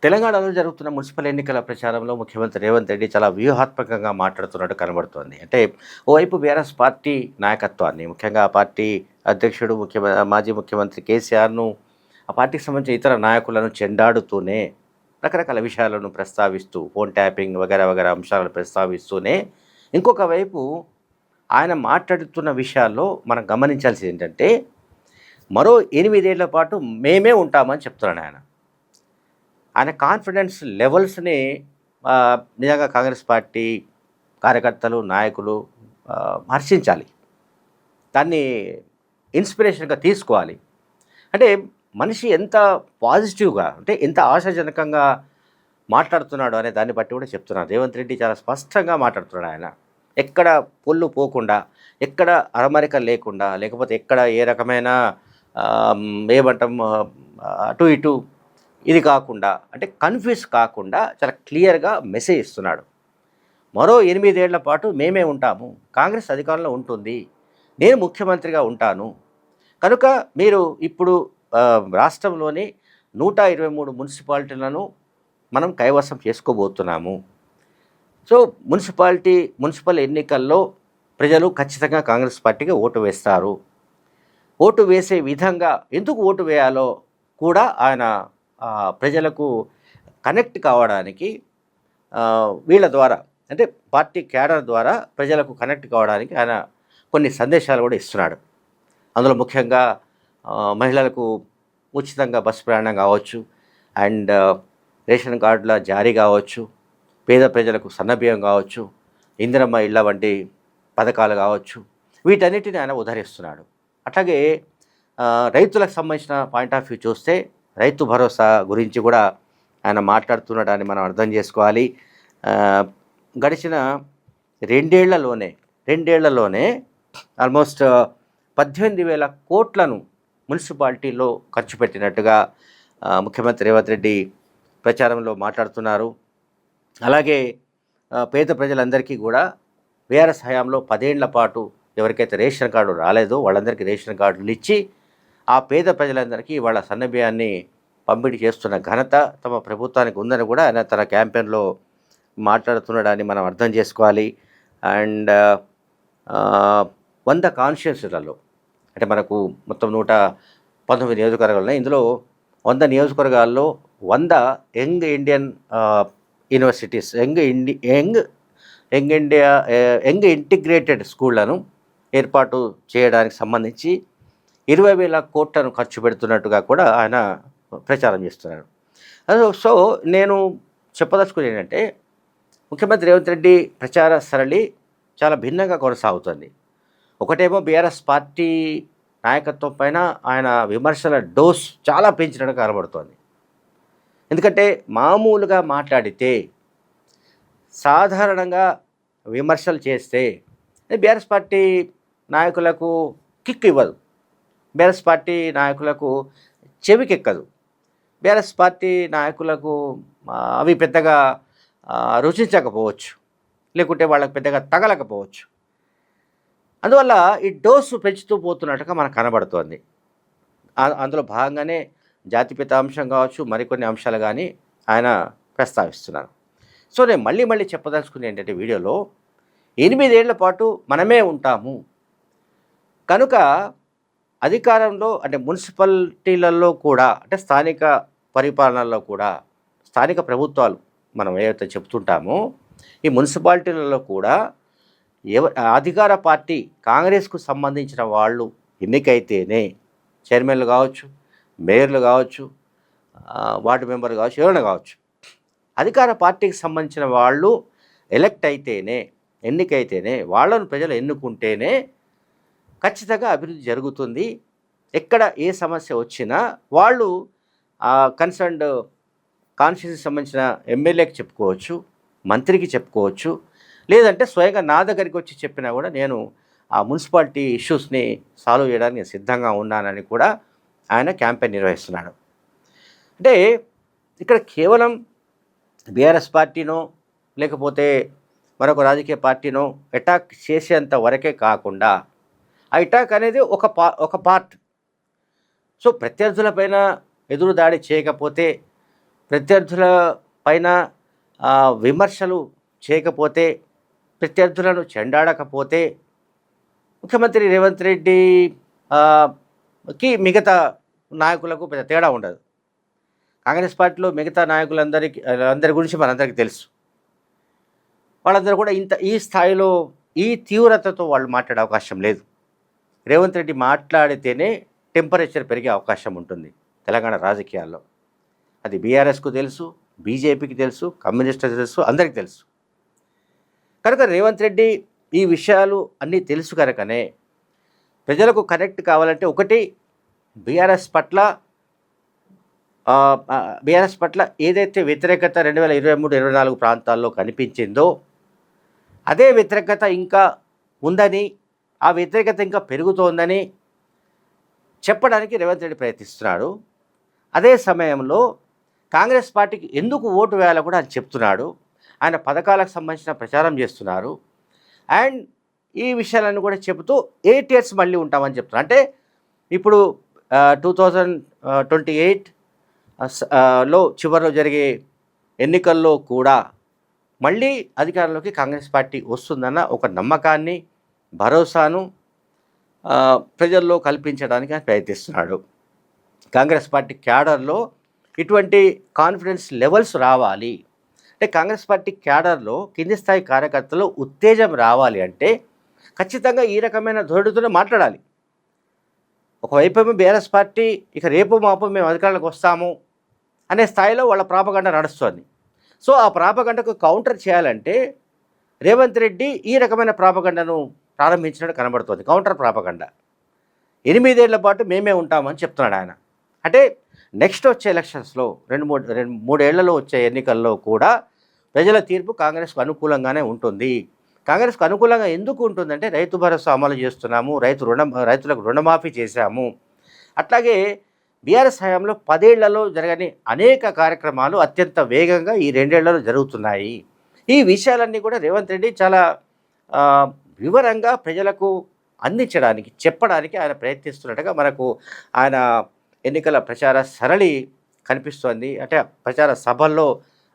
తెలంగాణలో జరుగుతున్న మున్సిపల్ ఎన్నికల ప్రచారంలో ముఖ్యమంత్రి రేవంత్ రెడ్డి చాలా వ్యూహాత్మకంగా మాట్లాడుతున్నట్టు కనబడుతోంది. అంటే ఓవైపు బీఆర్ఎస్ పార్టీ నాయకత్వాన్ని, ముఖ్యంగా ఆ పార్టీ అధ్యక్షుడు మాజీ ముఖ్యమంత్రి కేసీఆర్‌ను, ఆ పార్టీకి సంబంధించిన ఇతర నాయకులను చెండాడుతూనే రకరకాల విషయాలను ప్రస్తావిస్తూ, ఫోన్ ట్యాపింగ్ వగైరా వగైరా అంశాలను ప్రస్తావిస్తూనే, ఇంకొక వైపు ఆయన మాట్లాడుతున్న విషయాల్లో మనం గమనించాల్సింది ఏంటంటే, మరో 8 ఏళ్ల పాటు మేమే ఉంటామని చెప్తున్నాడు ఆయన. ఆయన కాన్ఫిడెన్స్ లెవెల్స్‌ని నిజంగా కాంగ్రెస్ పార్టీ కార్యకర్తలు, నాయకులు హర్షించాలి. దాన్ని ఇన్స్పిరేషన్‌గా తీసుకోవాలి. అంటే మనిషి ఎంత పాజిటివ్‌గా, అంటే ఎంత ఆశాజనకంగా మాట్లాడుతున్నాడు అనే దాన్ని బట్టి కూడా చెప్తున్నాను. రేవంత్ రెడ్డి చాలా స్పష్టంగా మాట్లాడుతున్నాడు ఆయన. ఎక్కడ పొల్లు పోకుండా, ఎక్కడ అరమరిక లేకుండా, లేకపోతే ఎక్కడ ఏ రకమైన ఏమంటాం అటు ఇటు ఇది కాకుండా, అంటే కన్‌ఫ్యూజ్ కాకుండా చాలా క్లియర్‌గా మెసేజ్ ఇస్తున్నాడు. మరో 8 ఏళ్ల పాటు మేమే ఉంటాము. కాంగ్రెస్ అధికారంలో ఉంటుంది. నేను ముఖ్యమంత్రిగా ఉంటాను. కనుక మీరు ఇప్పుడు రాష్ట్రంలోని 123 మున్సిపాలిటీలను మనం కైవసం చేసుకోబోతున్నాము. సో మున్సిపల్ ఎన్నికల్లో ప్రజలు ఖచ్చితంగా కాంగ్రెస్ పార్టీకి ఓటు వేస్తారు. ఓటు వేసే విధంగా ఎందుకు ఓటు వేయాలో కూడా ఆయన ప్రజలకు కనెక్ట్ కావడానికి, వీళ్ళ ద్వారా, అంటే పార్టీ క్యాడర్ ద్వారా ప్రజలకు కనెక్ట్ కావడానికి ఆయన కొన్ని సందేశాలు కూడా ఇస్తున్నాడు. అందులో ముఖ్యంగా మహిళలకు ఉచితంగా బస్సు ప్రయాణం కావచ్చు, అండ్ రేషన్ కార్డుల జారీ కావచ్చు, పేద ప్రజలకు సన్నబియ్యం కావచ్చు, ఇందిరమ్మ ఇళ్ళ వంటి పథకాలు కావచ్చు, వీటన్నిటిని ఆయన ఉదహరిస్తున్నాడు. అట్లాగే రైతులకు సంబంధించిన పాయింట్ ఆఫ్ వ్యూ చూస్తే రైతు భరోసా గురించి కూడా ఆయన మాట్లాడుతున్నాడని మనం అర్థం చేసుకోవాలి. గడిచిన రెండేళ్లలోనే ఆల్మోస్ట్ 18,000 కోట్లను మున్సిపాలిటీలో ఖర్చు పెట్టినట్టుగా ముఖ్యమంత్రి రేవంత్ రెడ్డి ప్రచారంలో మాట్లాడుతున్నారు. అలాగే పేద ప్రజలందరికీ కూడా బీఆర్ఎస్ హయాంలో 10 ఏళ్ల పాటు ఎవరికైతే రేషన్ కార్డు రాలేదో వాళ్ళందరికీ రేషన్ కార్డులు ఇచ్చి, ఆ పేద ప్రజలందరికీ వాళ్ళ సన్నబియ్యాన్ని పంపిణీ చేస్తున్న ఘనత తమ ప్రభుత్వానికి ఉందని కూడా ఆయన తన క్యాంపెయిన్లో మాట్లాడుతున్నాడని మనం అర్థం చేసుకోవాలి. అండ్ 100 కాన్స్టిట్యున్సీలలో, అంటే మనకు మొత్తం 119 నియోజకవర్గాలు ఉన్నాయి. ఇందులో 100 నియోజకవర్గాల్లో 100 young Indian universities, young integrated స్కూళ్లను ఏర్పాటు చేయడానికి సంబంధించి 20,000 కోట్లను ఖర్చు పెడుతున్నట్టుగా కూడా ఆయన ప్రచారం చేస్తున్నారు. సో నేను చెప్పదలుచుకునేది ఏంటంటే, ముఖ్యమంత్రి రేవంత్ రెడ్డి ప్రచార సరళి చాలా భిన్నంగా కొనసాగుతుంది. ఒకటేమో బీఆర్ఎస్ పార్టీ నాయకత్వం పైన ఆయన విమర్శల డోస్ చాలా పెంచినట్టు కనబడుతోంది. ఎందుకంటే మామూలుగా మాట్లాడితే, సాధారణంగా విమర్శలు చేస్తే బీఆర్ఎస్ పార్టీ నాయకులకు కిక్ ఇవ్వదు, బీఆర్ఎస్ పార్టీ నాయకులకు చెవికెక్కదు, బీఆర్ఎస్ పార్టీ నాయకులకు అవి పెద్దగా రుచించకపోవచ్చు, లేకుంటే వాళ్ళకి పెద్దగా తగలకపోవచ్చు. అందువల్ల ఈ డోసు పెంచుతూ పోతున్నట్టుగా మనకు కనబడుతోంది. అందులో భాగంగానే జాతిపిత అంశం కావచ్చు, మరికొన్ని అంశాలు కానీ ఆయన ప్రస్తావిస్తున్నారు. సో నేను మళ్ళీ చెప్పదలుచుకునేది ఏంటంటే, వీడియోలో 8 ఏళ్ల పాటు మనమే ఉంటాము కనుక అధికారంలో, అంటే మున్సిపాలిటీలలో కూడా, అంటే స్థానిక పరిపాలనలో కూడా, స్థానిక ప్రభుత్వాలు మనం ఏవైతే చెప్తుంటామో ఈ మున్సిపాలిటీలలో కూడా అధికార పార్టీ కాంగ్రెస్కు సంబంధించిన వాళ్ళు ఎన్నికైతేనే చైర్మన్లు కావచ్చు, మేయర్లు కావచ్చు, వార్డు మెంబర్లు కావచ్చు, ఎవరైనా కావచ్చు, అధికార పార్టీకి సంబంధించిన వాళ్ళు ఎలక్ట్ అయితేనే, ఎన్నికైతేనే, వాళ్ళను ప్రజలు ఎన్నుకుంటేనే ఖచ్చితంగా అభివృద్ధి జరుగుతుంది. ఎక్కడ ఏ సమస్య వచ్చినా వాళ్ళు కన్సర్న్డ్ కాన్స్టిట్యూన్సీకి సంబంధించిన ఎమ్మెల్యేకి చెప్పుకోవచ్చు, మంత్రికి చెప్పుకోవచ్చు, లేదంటే స్వయంగా నా దగ్గరికి వచ్చి చెప్పినా కూడా నేను ఆ మున్సిపాలిటీ ఇష్యూస్ని సాల్వ్ చేయడానికి నేను సిద్ధంగా ఉన్నానని కూడా ఆయన క్యాంపెయిన్ నిర్వహిస్తున్నాడు. అంటే ఇక్కడ కేవలం బీఆర్ఎస్ పార్టీనో లేకపోతే మరొక రాజకీయ పార్టీనో అటాక్ చేసేంత వరకే కాకుండా, ఆ అటాక్ అనేది ఒక పార్ట్. సో ప్రత్యర్థులపైన ఎదురు దాడి చేయకపోతే ప్రత్యర్థుల పైన విమర్శలు చేయకపోతే, ప్రత్యర్థులను చెండాడకపోతే ముఖ్యమంత్రి రేవంత్ రెడ్డి కి మిగతా నాయకులకు పెద్ద తేడా ఉండదు. కాంగ్రెస్ పార్టీలో మిగతా అందరి గురించి మనందరికీ తెలుసు. వాళ్ళందరూ కూడా ఈ స్థాయిలో ఈ తీవ్రతతో వాళ్ళు మాట్లాడే అవకాశం లేదు. రేవంత్ రెడ్డి మాట్లాడితేనే టెంపరేచర్ పెరిగే అవకాశం ఉంటుంది తెలంగాణ రాజకీయాల్లో. అది బీఆర్ఎస్కు తెలుసు, బీజేపీకి తెలుసు, కమ్యూనిస్టులకు తెలుసు, అందరికీ తెలుసు. కనుక రేవంత్ రెడ్డి ఈ విషయాలు అన్నీ తెలుసు కనుకనే ప్రజలకు కనెక్ట్ కావాలంటే ఒకటి బీఆర్ఎస్ పట్ల ఏదైతే వ్యతిరేకత 2023-24 ప్రాంతాల్లో కనిపించిందో అదే వ్యతిరేకత ఇంకా ఉందని, ఆ వ్యతిరేకత ఇంకా పెరుగుతోందని చెప్పడానికి రేవంత్ రెడ్డి ప్రయత్నిస్తున్నాడు. అదే సమయంలో కాంగ్రెస్ పార్టీకి ఎందుకు ఓటు వేయాలో కూడా అని చెప్తున్నాడు. ఆయన పథకాలకు సంబంధించిన ప్రచారం చేస్తున్నారు. అండ్ ఈ విషయాలను కూడా చెబుతూ 8 years మళ్ళీ ఉంటామని చెప్తున్నారు. అంటే ఇప్పుడు 2028 లో చివరిలో జరిగే ఎన్నికల్లో కూడా మళ్ళీ అధికారంలోకి కాంగ్రెస్ పార్టీ వస్తుందన్న ఒక నమ్మకాన్ని, భరోసాను ప్రజల్లో కల్పించడానికి ఆయన ప్రయత్నిస్తున్నాడు. కాంగ్రెస్ పార్టీ క్యాడర్లో ఇటువంటి కాన్ఫిడెన్స్ లెవెల్స్ రావాలి అంటే, కాంగ్రెస్ పార్టీ క్యాడర్లో కింది స్థాయి కార్యకర్తలు ఉత్తేజం రావాలి అంటే ఖచ్చితంగా ఈ రకమైన ధోరణితోనే మాట్లాడాలి. ఒకవైపు బీఆర్ఎస్ పార్టీ ఇక రేపు మాపు మేము అధికారంలోకి వస్తాము అనే స్థాయిలో వాళ్ళ ప్రాపగండ నడుస్తుంది. సో ఆ ప్రాపగండకు కౌంటర్ చేయాలంటే రేవంత్ రెడ్డి ఈ రకమైన ప్రాపగండను ప్రారంభించినట్టు కనబడుతుంది. కౌంటర్ ప్రాపగండ 8 ఏళ్ల పాటు మేమే ఉంటామని చెప్తున్నాడు ఆయన. అంటే నెక్స్ట్ వచ్చే ఎలక్షన్స్లో 2-3 ఏళ్లలో వచ్చే ఎన్నికల్లో కూడా ప్రజల తీర్పు కాంగ్రెస్కు అనుకూలంగానే ఉంటుంది. కాంగ్రెస్కు అనుకూలంగా ఎందుకు ఉంటుందంటే రైతు భరోసా అమలు చేస్తున్నాము, రైతులకు రుణమాఫీ చేశాము. అట్లాగే బీఆర్ఎస్ హయాంలో 10 ఏళ్లలో జరగని అనేక కార్యక్రమాలు అత్యంత వేగంగా ఈ 2 ఏళ్లలో జరుగుతున్నాయి. ఈ విషయాలన్నీ కూడా రేవంత్ రెడ్డి చాలా వివరంగా ప్రజలకు అందించడానికి, చెప్పడానికి ఆయన ప్రయత్నిస్తున్నట్టుగా మనకు ఆయన ఎన్నికల ప్రచార సరళి కనిపిస్తోంది. అంటే ప్రచార సభల్లో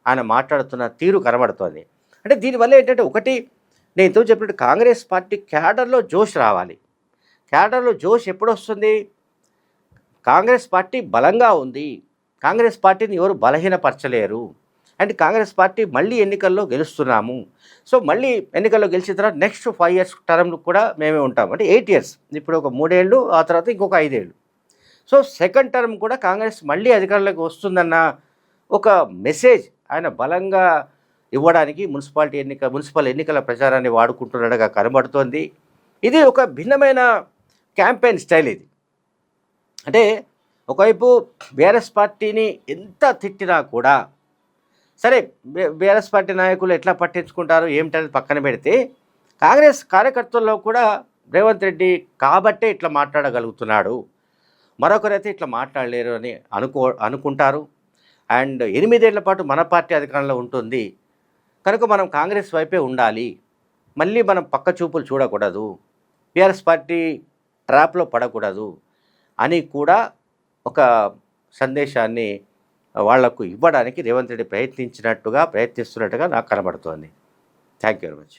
ఆయన మాట్లాడుతున్న తీరు కనబడుతోంది. అంటే దీనివల్ల ఏంటంటే ఒకటి, నేను ఇంతకు చెప్పినట్టు కాంగ్రెస్ పార్టీ క్యాడర్లో జోష్ రావాలి. క్యాడర్లో జోష్ ఎప్పుడు వస్తుంది? కాంగ్రెస్ పార్టీ బలంగా ఉంది, కాంగ్రెస్ పార్టీని ఎవరు బలహీనపరచలేరు, అండ్ కాంగ్రెస్ పార్టీ మళ్ళీ ఎన్నికల్లో గెలుస్తున్నాము. సో మళ్ళీ ఎన్నికల్లో గెలిచిన తర్వాత నెక్స్ట్ 5 years టర్మ్ కూడా మేమే ఉంటాము. అంటే 8 years, ఇప్పుడు ఒక 3 ఏళ్ళు, ఆ తర్వాత ఇంకొక 5 ఏళ్ళు. సో సెకండ్ టర్మ్ కూడా కాంగ్రెస్ మళ్ళీ అధికారంలోకి వస్తుందన్న ఒక మెసేజ్ ఆయన బలంగా ఇవ్వడానికి మున్సిపల్ ఎన్నికల ప్రచారాన్ని వాడుకుంటున్నట్టుగా కనబడుతోంది. ఇది ఒక భిన్నమైన క్యాంపెయిన్ స్టైల్ ఇది. అంటే ఒకవైపు బీఆర్ఎస్ పార్టీని ఎంత తిట్టినా కూడా సరే, బీఆర్ఎస్ పార్టీ నాయకులు ఎట్లా పట్టించుకుంటారు ఏమిటనేది పక్కన పెడితే, కాంగ్రెస్ కార్యకర్తల్లో కూడా రేవంత్ రెడ్డి కాబట్టే ఇట్లా మాట్లాడగలుగుతున్నాడు, మరొకరైతే ఇట్లా మాట్లాడలేరు అని అనుకుంటారు. అండ్ 8 ఏళ్ల పాటు మన పార్టీ అధికారంలో ఉంటుంది కనుక మనం కాంగ్రెస్ వైపే ఉండాలి, మళ్ళీ మనం పక్క చూపులు చూడకూడదు, బీఆర్ఎస్ పార్టీ ట్రాప్లో పడకూడదు అని కూడా ఒక సందేశాన్ని వాళ్లకు ఇవ్వడానికి రేవంత్ రెడ్డి ప్రయత్నిస్తున్నట్టుగా నాకు కనబడుతోంది. Thank you very much.